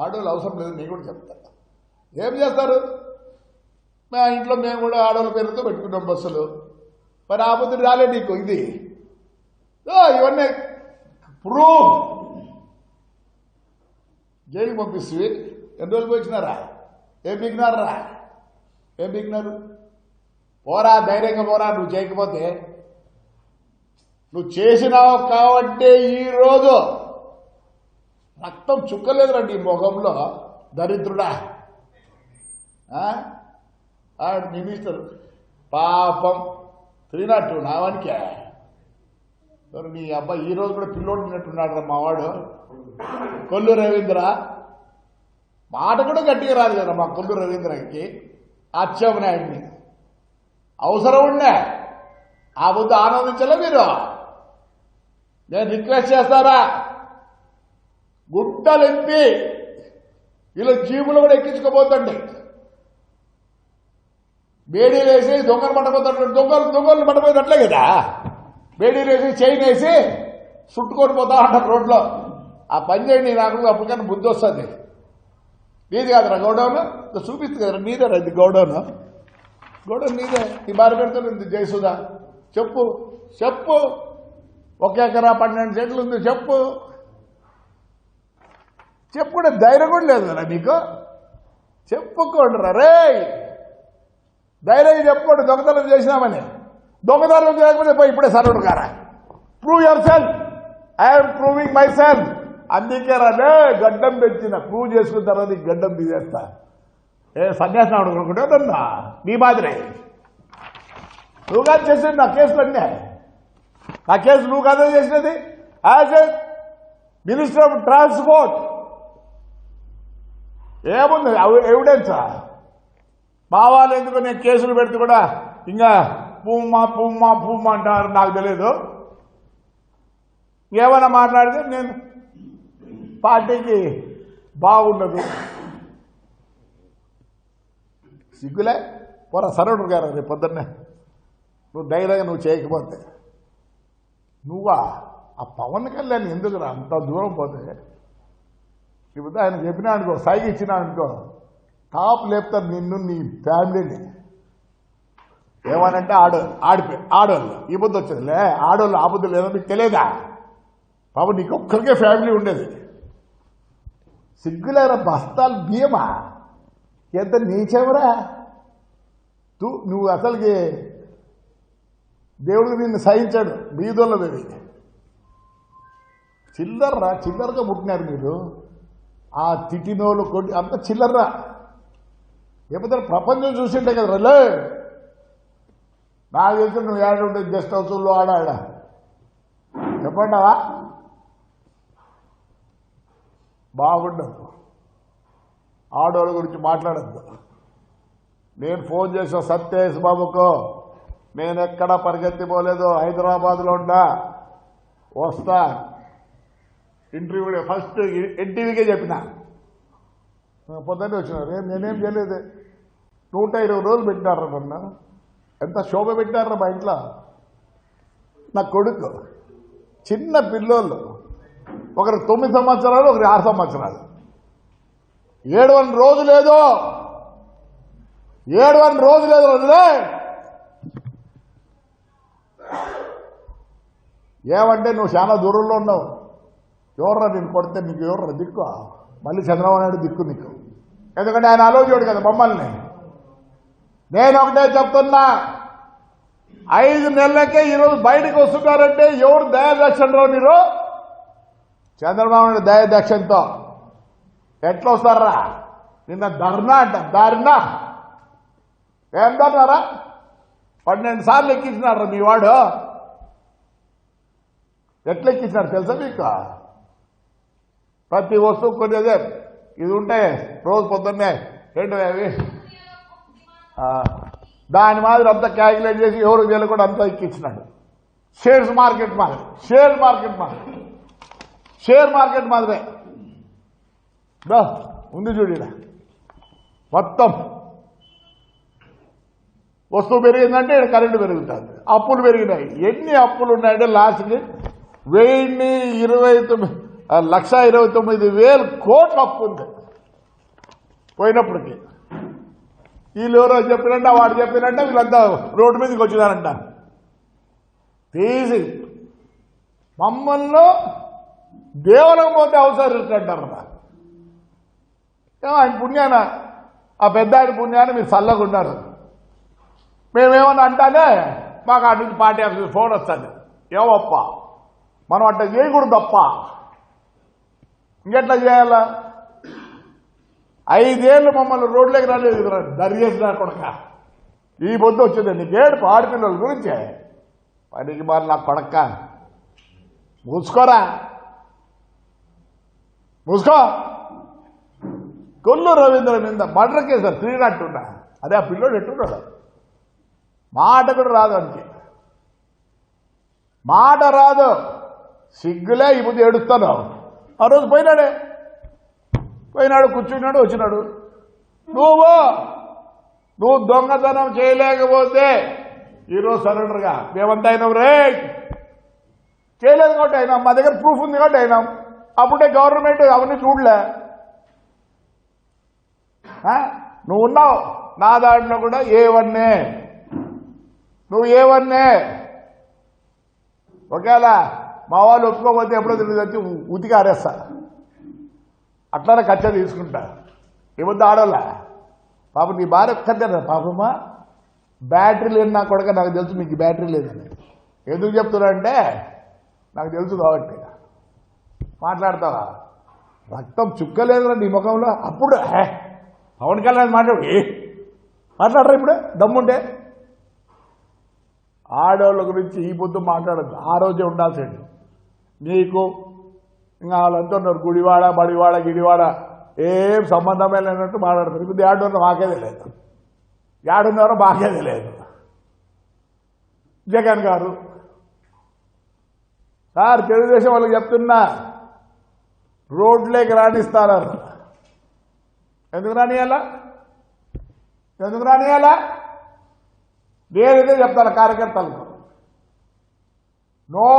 ఆడవాళ్ళు అవసరం లేదు నేను కూడా చెప్తాను. ఏం చేస్తారు? మా ఇంట్లో మేము కూడా ఆడవాళ్ళ పేరుతో పెట్టుకున్నాం బస్సులు. మరి ఆ పొద్దు రాలే నీకు ఇది ఇవన్నీ ప్రూఫ్. జైలుకి పంపిస్తుంది. ఎన్ని రోజులు వచ్చినారా? ఏం బిగినారా? ఏం బిగినారు? పోరా, ధైర్యంగా పోరా. నువ్వు చేయకపోతే నువ్వు చేసినావు కాబట్టి ఈరోజు రక్తం చుక్కలేదురండి ఈ ముఖంలో. దరిద్రుడా. మినిస్టర్ పాపం 302 నావానికే. నీ అబ్బాయి ఈ రోజు కూడా పిల్లోడు తిన్నట్టున్నాడు మావాడు. కొల్లు రవీంద్ర మాట కూడా గట్టిగా రాదు కదా మా కొల్లు రవీంద్రకి. అచ్చెన్నాయుడిని అవసరం ఉండే ఆ బుద్ధి ఆనందించలే మీరు. నేను రిక్వెస్ట్ చేస్తారా, గుట్టలు ఎత్తి ఇలా జీబులు కూడా ఎక్కించుకోబోతండి. బేడీలు వేసి దొంగలు పట్టబోతాడు. దొంగలు పట్టబోయేది అట్లే కదా. బేడీలు వేసి చైన్ వేసి చుట్టుకొని పోతా అంటారు రోడ్లో. ఆ పని చేయండి. నాకు అప్పటికన్నా బుద్ధి వస్తుంది. నీది కాదురా గౌడౌన్? చూపిస్తుంది కదా నీదే రైతు గౌడౌన్. గౌడౌన్ నీదే. ఈ బారి పెడుతుంది జయసుధా. చెప్పు 1 ఎకరా 12 సెంట్లు ఉంది. చెప్పుకుంటే ధైర్యం కూడా లేదు కదా నీకు. చెప్పుకోండి రే, ధైర్యం చెప్పుకోండి. దొంగతనం చేసినామని. దొంగతనం చేయకపోతే పోయి ఇప్పుడే సరౌండ్ కారా. Prove your self. I'm proving my self. అందుకే రాలే గడ్డం పెంచిన. ప్రూవ్ చేసుకున్న తర్వాత ఈ గడ్డం తీసేస్తా. సన్యాసం అనుకుంటే నన్నా నీ మాదిరే. నువ్వు కాదు చేసేది నా కేసులు అన్నీ. నా కేసు నువ్వు కాదా చేసినది. As a minister of transport ఏముంది ఎవిడెన్సా? మా వాళ్ళు ఎందుకు నేను కేసులు పెడితే కూడా ఇంకా పూమ్మా అంటారు. నాకు తెలియదు. ఏమైనా మాట్లాడితే నేను పార్టీకి బాగుండదు. సిగ్గులే పోరా సరౌండర్ గారు. రేపు పొద్దున్నే నువ్వు ధైర్యంగా నువ్వు చేయకపోతే నువ్వా ఆ పవన్ కళ్యాణ్ ఎందుకు రా అంత దూరం పోతే? ఇప్పుడు ఆయన చెప్పినా అనుకో, సైకి ఇచ్చినా అనుకో, టాప్ లేపుతారు నిన్ను నీ ఫ్యామిలీని. ఏమనంటే ఆడోళ్ళు ఈ బుద్ధి వచ్చేదిలే. ఆడోళ్ళు ఆ బుద్ధి లేదో మీకు తెలియదా? పాపం నీకు ఒక్కరికే ఫ్యామిలీ ఉండేది. సిగ్గులేరా బస్తాలు బియ్యమా? ఎంత నీచెవరా నువ్వు. అసలుకి దేవుడు నిన్ను సహించాడు. బీదోళ్ళ దేవి చిల్లరగా పుట్టినారు మీరు. ఆ తిట్టినోళ్ళు కొట్టి అంత చిల్లర్రా. లేకపోతే ప్రపంచం చూసింటే కదా రే. నాకు తెలిసి నువ్వు ఏడుంటే గెస్ట్ హౌస్లో ఆడ చెప్పండావా? బాగుండదు. ఆడవాళ్ళ గురించి మాట్లాడద్దు. నేను ఫోన్ చేసిన సత్యేష్ బాబుకు, నేను ఎక్కడా పరిగెత్తిపోలేదు. హైదరాబాద్లో ఉండా, వస్తా. ఇంటర్వ్యూ ఫస్ట్ ఎన్టీవీకే చెప్పిన. పొద్దున్నే వచ్చినారు. నేనేం చేయలేదు. 120 రోజులు పెట్టినారా నన్ను. ఎంత శోభ పెట్టారా మా ఇంట్లో. నా కొడుకు చిన్న పిల్లోళ్ళు, ఒకరికి 9 సంవత్సరాలు, ఒకరికి 6 సంవత్సరాలు. 7 రోజు లేదు. 7 రోజు లేదు. రోజులే ఏమంటే నువ్వు చాలా దూరంలో ఉన్నావు. ఎవర్రా నేను కొడితే నీకు ఎవర్రా దిక్కు? మళ్ళీ చంద్రబాబు నాయుడు దిక్కు నీకు. ఎందుకంటే ఆయన ఆలోచించాడు కదా మమ్మల్ని. నేను ఒకటే చెప్తున్నా, 5 నెలలకే ఈరోజు బయటకు వస్తున్నారంటే ఎవరు దయాదక్షిణలో? మీరు చంద్రబాబు నాయుడు దయాదక్షిణతో ఎట్లా వస్తారా? నిన్న ధర్నా అంట. ధర్నా ఏం ధర్నారా? 12 సార్లు ఎక్కించినారా మీ వాడు. ఎట్లా ఎక్కించినారు తెలుసా మీకు? ప్రతి వస్తువు కొనేదే ఇది ఉంటే రోజు పొద్దున్నే ఏంటో అవి దాని మాదిరి అంతా క్యాల్కులేట్ చేసి ఎవరు వీళ్ళు కూడా అంతా ఎక్కించినాడు. షేర్ మార్కెట్ మాదిరే ఉంది చూడ. మొత్తం వస్తువు పెరిగిందంటే కరెంటు పెరుగుతుంది. అప్పులు పెరిగినాయి. ఎన్ని అప్పులు ఉన్నాయంటే లాస్ట్కి 1,29,000 కోట్ల అప్పు ఉంది. పోయినప్పటికీ వీళ్ళు ఎవరో చెప్పినంట వాడు చెప్పినంట వీళ్ళంతా రోడ్డు మీదకి వచ్చినారంట తీసి మమ్మల్ని దేవాలయం పోతే అవసరం అంటారు ఆయన పుణ్యాన ఆ పెద్ద ఆయన పుణ్యాన్ని మీరు చల్లగా ఉన్నారు మేమేమన్నా అంటానే మాకు అటు నుంచి పార్టీ ఆఫీస్ ఫోన్ వస్తుంది ఏవప్ప మనం అట్లా చేయకూడదు తప్ప ఇంకెట్లా చేయాలా 5 ఏళ్ళు మమ్మల్ని రోడ్లోకి రాలేదు దర్యేసి కొడక ఈ పొద్దు వచ్చింది నీకేడు ఆడపిల్లల గురించే పనికి మరి నా కొడక మూసుకోరా మూసుకో కొల్లు రవీంద్ర మీద మర్డర్ కేసు 302 అదే ఆ పిల్లోడు ఎట్టున్నాడు మాట కూడా రాదు అంతే మాట రాదు సిగ్గులే ఈ ముందు ఏడుస్తాను ఆ రోజు పోయినాడు కూర్చున్నాడు వచ్చినాడు నువ్వు దొంగతనం చేయలేకపోతే ఈరోజు సరెండర్గా మేమంతా అయినాం రే చేయలేదు కాబట్టి అయినాం మా దగ్గర ప్రూఫ్ ఉంది కాబట్టి అయినాం అప్పుడే గవర్నమెంట్ అవన్నీ చూడలే నువ్వు ఉన్నావు నా దాంట్లో కూడా ఏవన్నే నువ్వు ఏవన్నే ఒకవేళ మా వాళ్ళు ఒప్పుకోకపోతే ఎప్పుడో తిరిగి వచ్చి ఉతికి ఆరేస్తా అట్లానే కచ్చ తీసుకుంటా ఈ వద్ద ఆడోళ్ళ పాపం నీ భార్య ఒక్కదేనా పాపమ్మా బ్యాటరీ లేని నా కొడుక నాకు తెలుసు మీకు బ్యాటరీ లేదని ఎందుకు చెప్తున్నా అంటే నాకు తెలుసు కాబట్టి మాట్లాడతావా రక్తం చుక్కలేదురా నీ ముఖంలో అప్పుడు పవన్ కళ్యాణ్ మాట్లాడరా ఇప్పుడు దమ్ముంటే ఆడవాళ్ళ గురించి ఈ పొద్దు మాట్లాడద్దు ఆ రోజే ఉండాల్సింది నీకు ఇంకా వాళ్ళంతా ఉన్నారు గుడివాడ బడివాడ గిడివాడ ఏం సంబంధమే లేనట్టు మాట్లాడతారు ఇప్పుడు ఏడున్నో మాకే తెలియదు ఏడున్నారో మాకే తెలియదు జగన్ గారు సార్ తెలుగుదేశం వాళ్ళకి చెప్తున్నా రోడ్లేకి రాణిస్తారు ఎందుకు రానియాలా నేనైతే చెప్తాను కార్యకర్తలకు నో